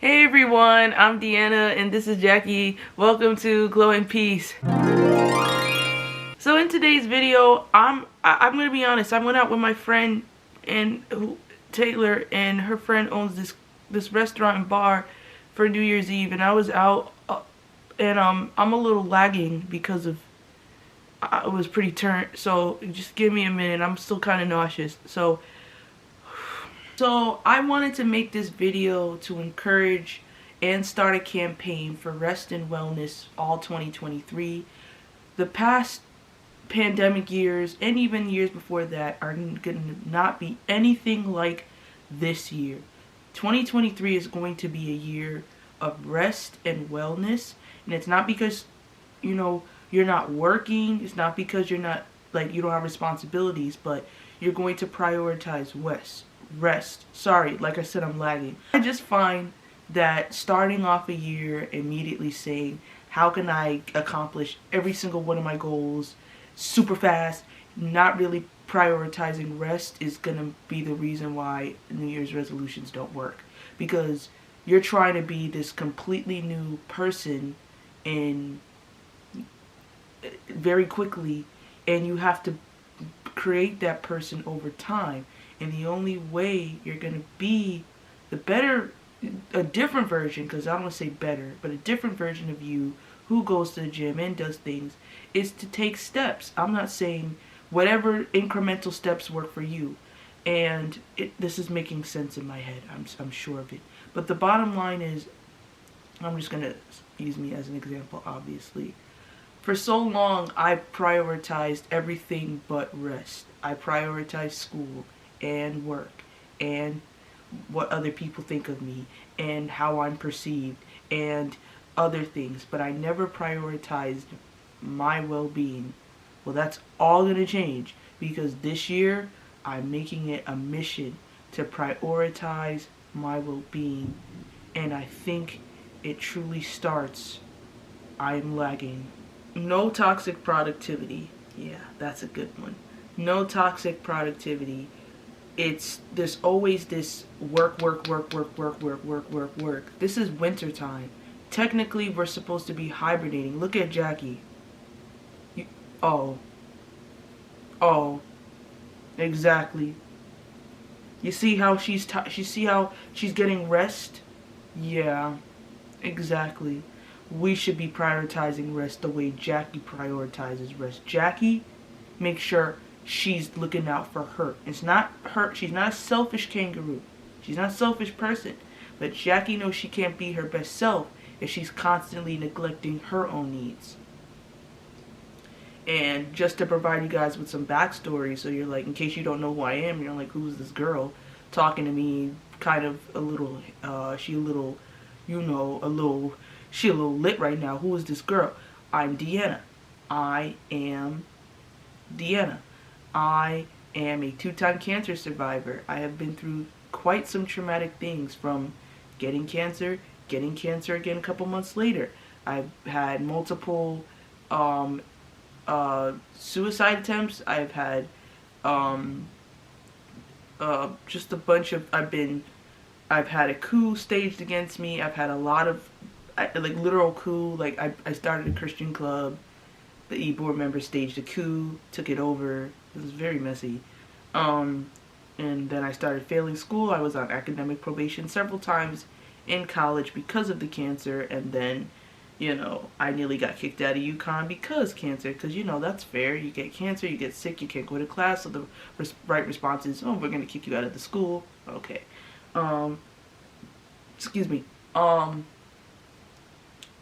Hey everyone, I'm Deanna and this is Jackie. Welcome to Glow and Peace. So in today's video, I'm gonna be honest. I went out with my friend Taylor, and her friend owns this restaurant and bar for New Year's Eve, and I was out and I'm a little lagging because of I was pretty turned. So just give me a minute. I'm still kind of nauseous. So I wanted to make this video to encourage and start a campaign for rest and wellness all 2023. The past pandemic years and even years before that are going to not be anything like this year. 2023 is going to be a year of rest and wellness, and it's not because you're not working, it's not because you're not you don't have responsibilities, but you're going to prioritize rest. Sorry, like I said, I'm lagging. I just find that starting off a year immediately saying, how can I accomplish every single one of my goals super fast, not really prioritizing rest, is going to be the reason why New Year's resolutions don't work. Because you're trying to be this completely new person in very quickly, and you have to create that person over time. And the only way you're going to be a different version, because I don't want to say better, but a different version of you who goes to the gym and does things, is to take steps. I'm not saying whatever incremental steps work for you. And this is making sense in my head. I'm sure of it. But the bottom line is, I'm just going to use me as an example, obviously. For so long, I prioritized everything but rest. I prioritized school and work and what other people think of me and how I'm perceived and other things, but I never prioritized my well-being. Well, that's all going to change, because this year I'm making it a mission to prioritize my well-being, and I think it truly starts. I'm lagging. No toxic productivity. Yeah, that's a good one. No toxic productivity. There's always this work. This is winter time. Technically, we're supposed to be hibernating. Look at Jackie. Oh, exactly. You see how she's getting rest? Yeah, exactly. We should be prioritizing rest the way Jackie prioritizes rest. Jackie makes sure she's looking out for her. It's not her. She's not a selfish kangaroo. She's not a selfish person. But Jackie knows she can't be her best self if she's constantly neglecting her own needs. And just to provide you guys with some backstory, so you're like, in case you don't know who I am, you're like, who's this girl talking to me? Kind of a little, she a little lit right now. Who is this girl? I'm Deanna. I am Deanna. I am a 2-time cancer survivor. I have been through quite some traumatic things, from getting cancer again a couple months later. I've had multiple suicide attempts. I've had just a bunch of I've had a coup staged against me. I've had a lot of literal coup. I started a Christian club. The e-board member staged a coup, took it over. It was very messy. And then I started failing school. I was on academic probation several times in college because of the cancer. And then, I nearly got kicked out of UConn because cancer. Because, that's fair. You get cancer, you get sick, you can't go to class. So the right response is, oh, we're going to kick you out of the school. Okay. Excuse me.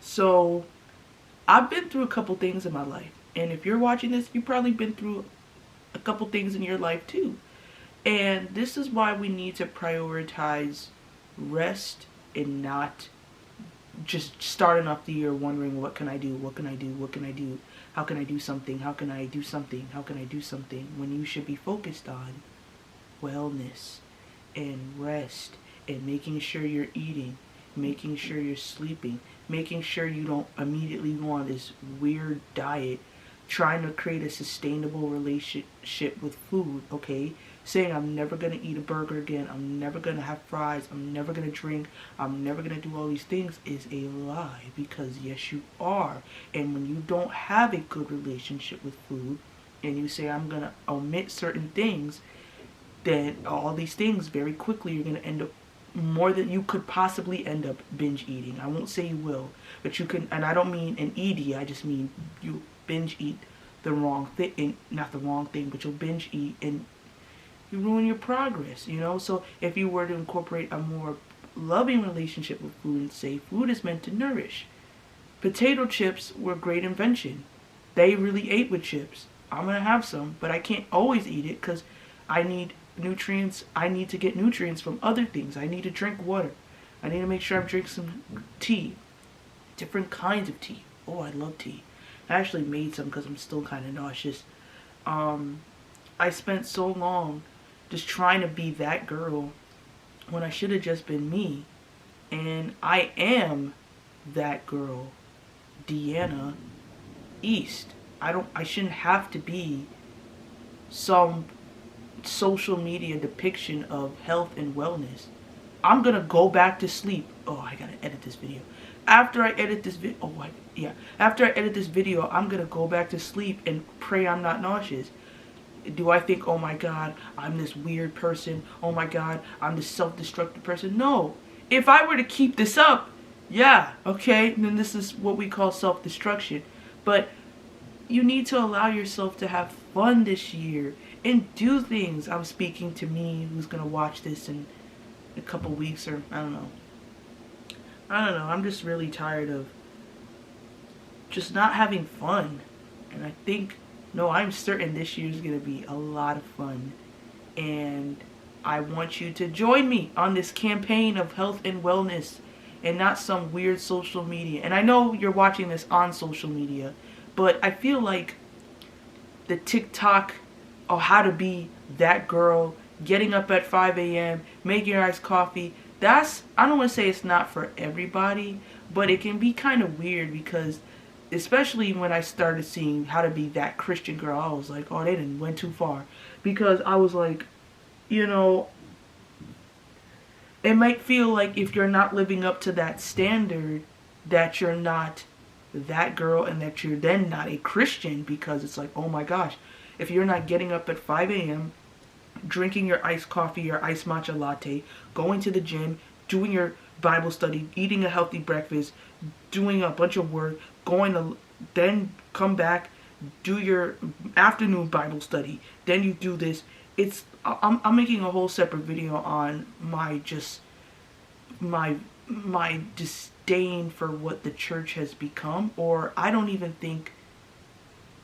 So I've been through a couple things in my life. And if you're watching this, you've probably been through a couple things in your life too. And this is why we need to prioritize rest, and not just starting off the year wondering, what can I do? What can I do? What can I do? How can I do something? How can I do something? How can I do something? When you should be focused on wellness and rest and making sure you're eating, making sure you're sleeping, making sure you don't immediately go on this weird diet, trying to create a sustainable relationship with food, okay? saying I'm never going to eat a burger again, I'm never going to have fries, I'm never going to drink, I'm never going to do all these things is a lie, because yes, you are. And when you don't have a good relationship with food and you say I'm going to omit certain things, then all these things very quickly you're going to end up more than you could possibly end up binge eating. I won't say you will, but you can. And I don't mean an ED, I just mean you binge eat the wrong thing, not the wrong thing, but you'll binge eat and you ruin your progress, you know? So if you were to incorporate a more loving relationship with food and say food is meant to nourish. Potato chips were a great invention. They really ate with chips. I'm going to have some, but I can't always eat it because I need nutrients. I need to get nutrients from other things. I need to drink water. I need to make sure I drink some tea. Different kinds of tea. Oh, I love tea. I actually made some because I'm still kind of nauseous. I spent so long just trying to be that girl when I should have just been me. And I am that girl, Deanna East. I shouldn't have to be some social media depiction of health and wellness. I'm gonna go back to sleep. Oh, I gotta edit this video. After I edit this video, after I edit this video, I'm gonna go back to sleep and pray I'm not nauseous. Do I think, oh my God, I'm this weird person? Oh my God, I'm this self-destructive person? No. If I were to keep this up, yeah, okay, then this is what we call self-destruction. But you need to allow yourself to have fun this year and do things. I'm speaking to me who's going to watch this in a couple weeks, or I don't know. I'm just really tired of just not having fun. And I think, no, I'm certain this year is going to be a lot of fun. And I want you to join me on this campaign of health and wellness and not some weird social media. And I know you're watching this on social media, but I feel like the TikTok, or how to be that girl, getting up at 5 a.m., making your iced coffee, I don't want to say it's not for everybody, but it can be kind of weird because, especially when I started seeing how to be that Christian girl, I was like, oh, they didn't went too far. Because I was like, you know, it might feel like if you're not living up to that standard, that you're not that girl and that you're then not a Christian, because it's like, oh my gosh, if you're not getting up at 5 a.m., drinking your iced coffee, your iced matcha latte, going to the gym, doing your Bible study, eating a healthy breakfast, doing a bunch of work, then come back, do your afternoon Bible study, then you do this. I'm making a whole separate video on my disdain for what the church has become. Or I don't even think,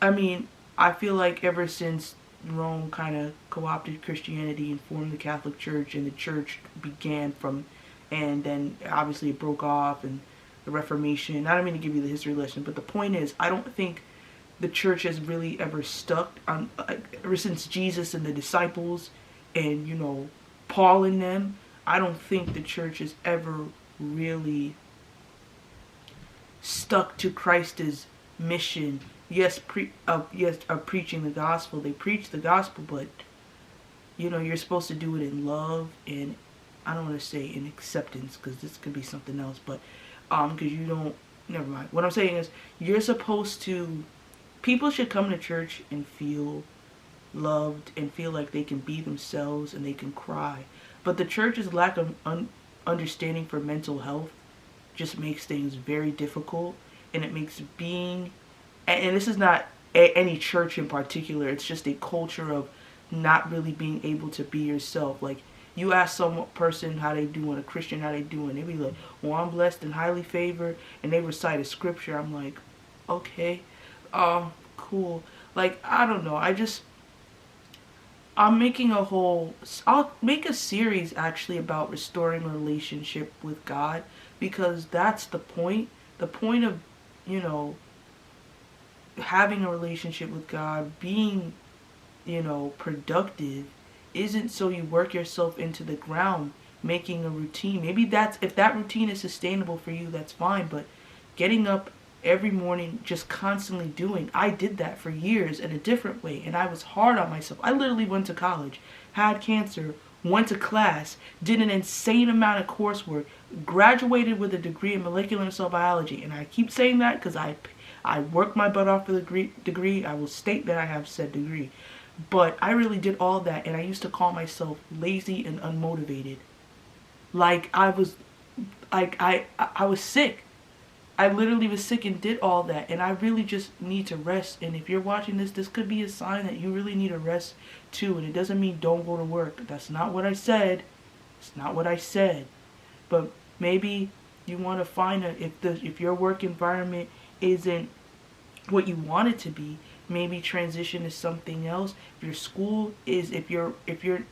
I feel like ever since Rome kind of co-opted Christianity and formed the Catholic Church, and the church began from, and then obviously it broke off, and the Reformation. I don't mean to give you the history lesson, but the point is, I don't think the church has really ever stuck on, ever since Jesus and the disciples and, you know, Paul and them. I don't think the church has ever really stuck to Christ's mission. Yes, preaching the gospel. They preach the gospel, but, you know, you're supposed to do it in love, and I don't want to say in acceptance, because this could be something else, but because you don't, never mind. What I'm saying is, you're supposed to, people should come to church and feel loved and feel like they can be themselves and they can cry. But the church's lack of understanding for mental health just makes things very difficult, and it makes being, and this is not any church in particular, it's just a culture of not really being able to be yourself. Like, you ask some person how they doing, a Christian how they doing, they be like, well, I'm blessed and highly favored, and they recite a scripture. I'm like, okay, cool. Like, I don't know, I'll make a series actually about restoring a relationship with God, because that's the point. The point of, you know, having a relationship with God, being, you know, productive, isn't so you work yourself into the ground making a routine. Maybe if that routine is sustainable for you, that's fine, but getting up every morning, just constantly doing. I did that for years in a different way, and I was hard on myself. I literally went to college, had cancer, went to class, did an insane amount of coursework, graduated with a degree in molecular cell biology. And I keep saying that because I worked my butt off for the degree. I will state that I have said degree. But I really did all that, and I used to call myself lazy and unmotivated. Like I was sick. I literally was sick and did all that, and I really just need to rest. And if you're watching this, this could be a sign that you really need to rest too. And it doesn't mean don't go to work. That's not what I said. It's not what I said. But maybe you want to find if your work environment isn't what you want it to be, maybe transition to something else. If your school is, if you're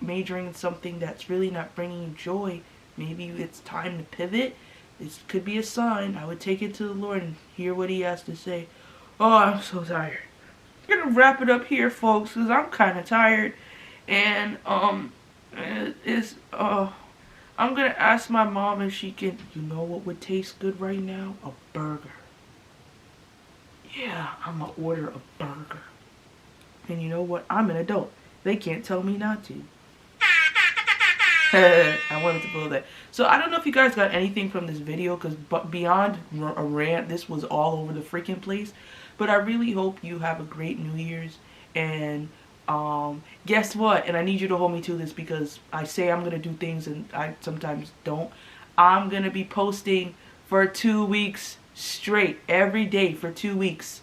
majoring in something that's really not bringing you joy, maybe it's time to pivot. This could be a sign. I would take it to the Lord and hear what he has to say. Oh, I'm so tired. I'm gonna wrap it up here, folks, because I'm kind of tired. And I'm gonna ask my mom if she can. You know what would taste good right now? A burger. Yeah, I'm gonna order a burger. And you know what? I'm an adult. They can't tell me not to. I wanted to blow that. So I don't know if you guys got anything from this video, because beyond a rant, this was all over the freaking place. But I really hope you have a great New Year's. And guess what? And I need you to hold me to this, because I say I'm gonna do things and I sometimes don't. I'm gonna be posting for 2 weeks straight, every day for 2 weeks.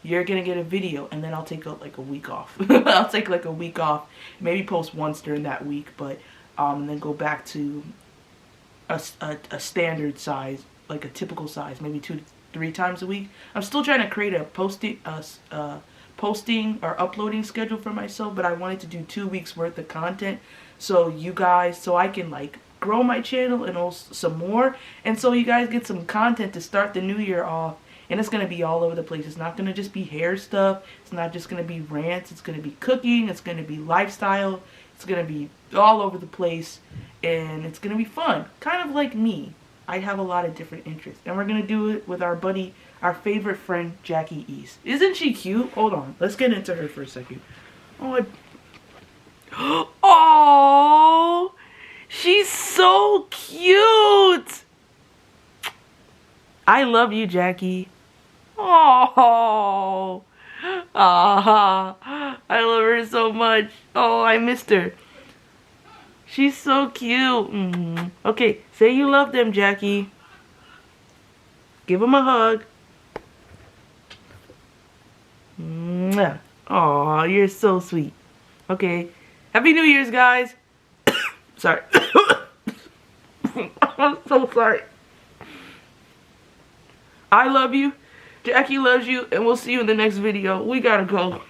You're gonna get a video, and then I'll take like a week off. I'll take like a week off, maybe post once during that week, but and then go back to a standard size, like a typical size, maybe 2 to 3 times a week. I'm still trying to create a posting or uploading schedule for myself, but I wanted to do 2 weeks worth of content, so you guys, so I can like grow my channel and also some more, and so you guys get some content to start the new year off. And it's going to be all over the place. It's not going to just be hair stuff. It's not just going to be rants. It's going to be cooking. It's going to be lifestyle. It's going to be all over the place. And it's going to be fun. Kind of like me. I have a lot of different interests. And we're going to do it with our buddy, our favorite friend, Jackie East. Isn't she cute? Hold on. Let's get into her for a second. Oh, she's so cute. I love you, Jackie. Oh, I love her so much. Oh, I missed her. She's so cute. Okay, say you love them, Jackie. Give them a hug. Oh, you're so sweet. Okay, Happy New Year's, guys. Sorry. I'm so sorry. I love you. Jackie loves you, and we'll see you in the next video. We gotta go.